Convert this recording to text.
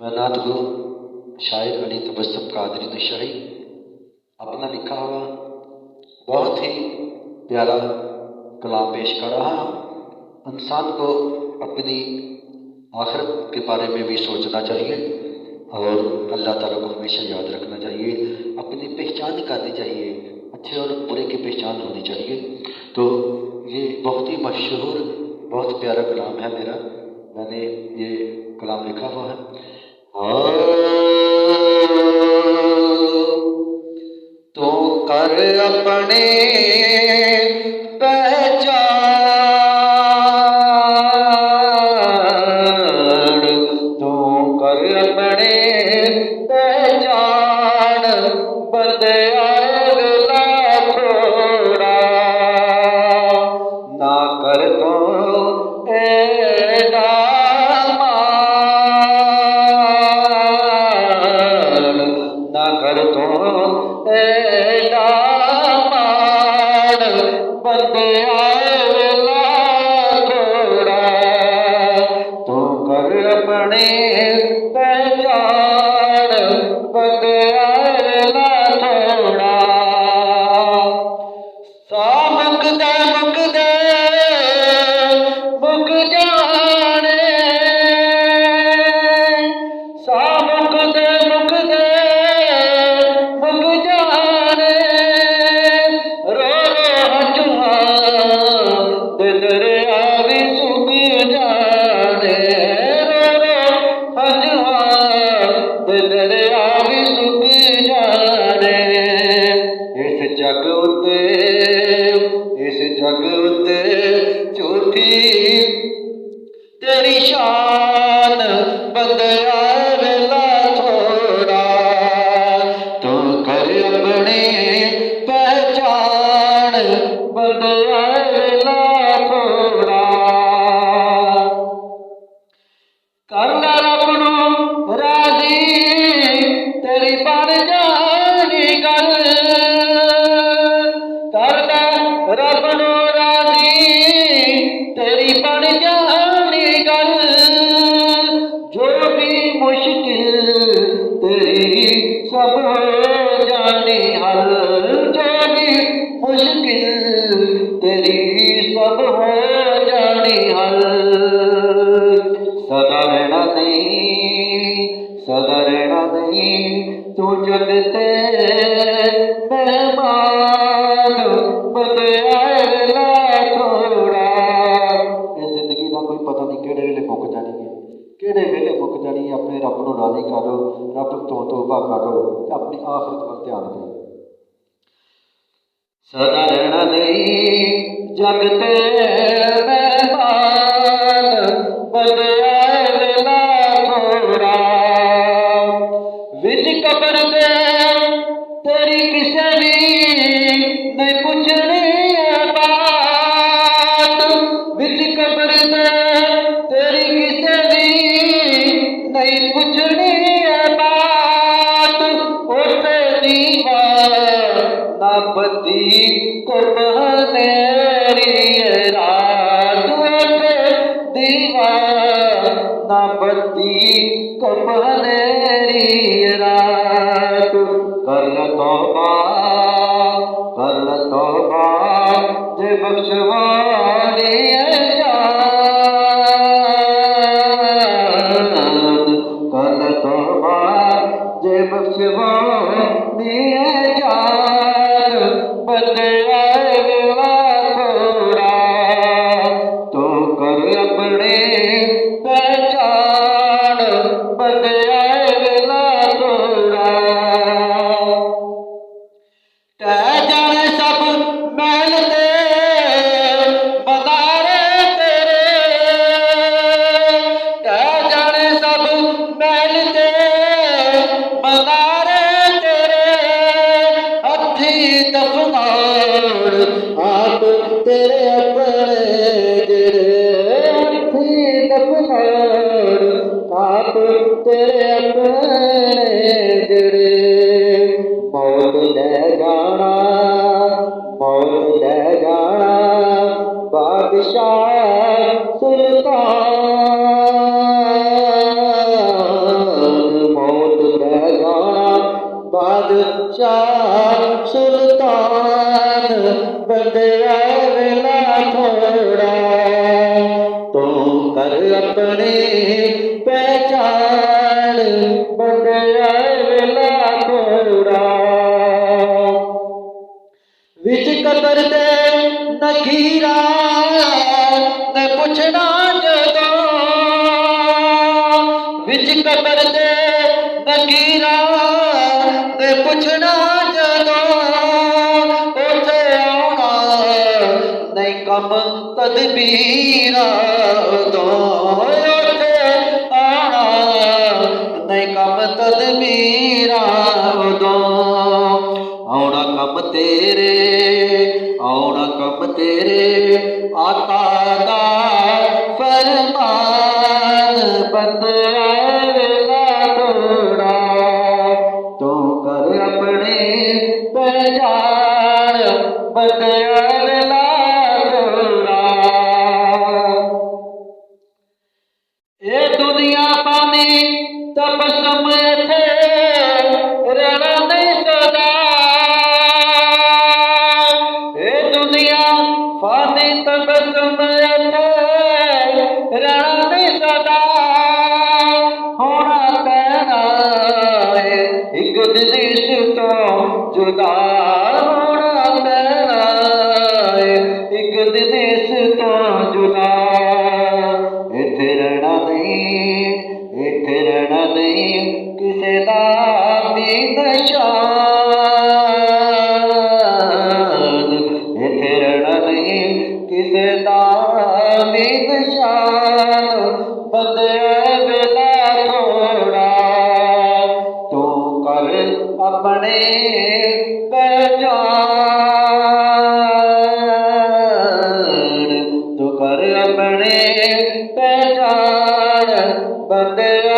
मैं नाथ गुरु शायर अली तबस्सुम कादरी नशाही अपना लिखा हुआ बहुत ही प्यारा कलाम पेश कर रहा हूँ। इंसान को अपनी आखिरत के बारे में भी सोचना चाहिए और अल्लाह ताला को हमेशा याद रखना चाहिए। अपनी पहचान करनी चाहिए, अच्छे और बुरे की पहचान होनी चाहिए। तो ये बहुत ही मशहूर बहुत प्यारा कलाम है मेरा, मैंने ये कलाम लिखा हुआ है। तो कर अपने पहचान, तो कर अपने पहचान, बंदे अगला थोड़ा ना कर तो एड़ा ना कर तो एड़ा मान, बंदे अगला थोड़ा तो कर अपने पहचान, बंदे अगला थोड़ा। सा मुक दे मुक जाने, सा मुक दे मुक जाने, रो हंजुआ दे दरिया भी सुख जाने, रो हंजुआ दे दरिया भी सुख जाने। इस जग उत्ते झूठी तेरी शान, बंदया वेला थोड़ा तो कर अपनी पहचान, बंदया वेला थोड़ा। कर ला रब नूं राजी तेरी बन जानी गल, कर ला रब नूं राजी तेरी बन जानी गल। जो भी मुश्किल तेरी सब हो जानी हल, जो भी मुश्किल तेरी सब हो जानी हल। सदा रहना नहीं तू जग ते मेहमान, बंदया वेला थोड़ा। इस जिंदगी का कोई पता नहीं किहड़े वेले मुक जानी है, किहड़े वेले मुक जानी है। अपने रब नूं राजी करो, रब तो तौबा करो, अपनी आखिरत वल ध्यान दो। सदा रहना नहीं जग ते मेहमान, बंदया वेला थोड़ा। विच कबर दे तेरी किसे भी नहीं पुछनी बात, विच कबर दे तेरी किसे भी नहीं पुछनी बात। उसे दीवाना बदी को बनेरी रात, उसे दीवाना बदी को बनेरी रात। कर तौबा जे बख्शवानी जान, कर तौबा जे बख्शवानी जान, बंदया वेला थोड़ा तो कर अपने पहचान, बंदया वेला थोड़ा। तै जाने सब महल ते मदारे तेरे, तै जाने सब महल ते मदारे तेरे। हथी दफनार आप तेरे अपने जेड़े, हथी दफनार आप तेरे अपने जेड़े। मौत ले जाना बादशाह सुल्तान, बादशाह सुल्तान बंदिया वेला थोड़ा तू कर अपनी पहचान बंदिया वेला थोड़ा विच कबर दे नकीरा ने पुछना जदों विच कबर दे नकीरा ने पुछना जदों उथे आउणा नहीं कम तदबीरा उदों उथे आउणा नहीं कम तदबीरा उदों आउणा कम तेरे आउणा कम तेरे आका दा फरमान बंदिया वेला थोड़ा तू कर अपनी पहचान बंदिया वेला थोड़ा ये दुनिया पानी तबसम इत्थे रहना नहीं सदा ये दुनिया फानी तबसम इत्थे रहना नहीं सदा होना कहना है एक दिन इस तो जुदा होना कहना है एक दिन इस तो जुदा इत्थे रहना नहीं किसे दा भी निशान इत्थे रहना नहीं किसे दा भी निशान बंदिया वेला थोड़ा तू कर अपने पहचान तू कर अपने पहचान बंदिया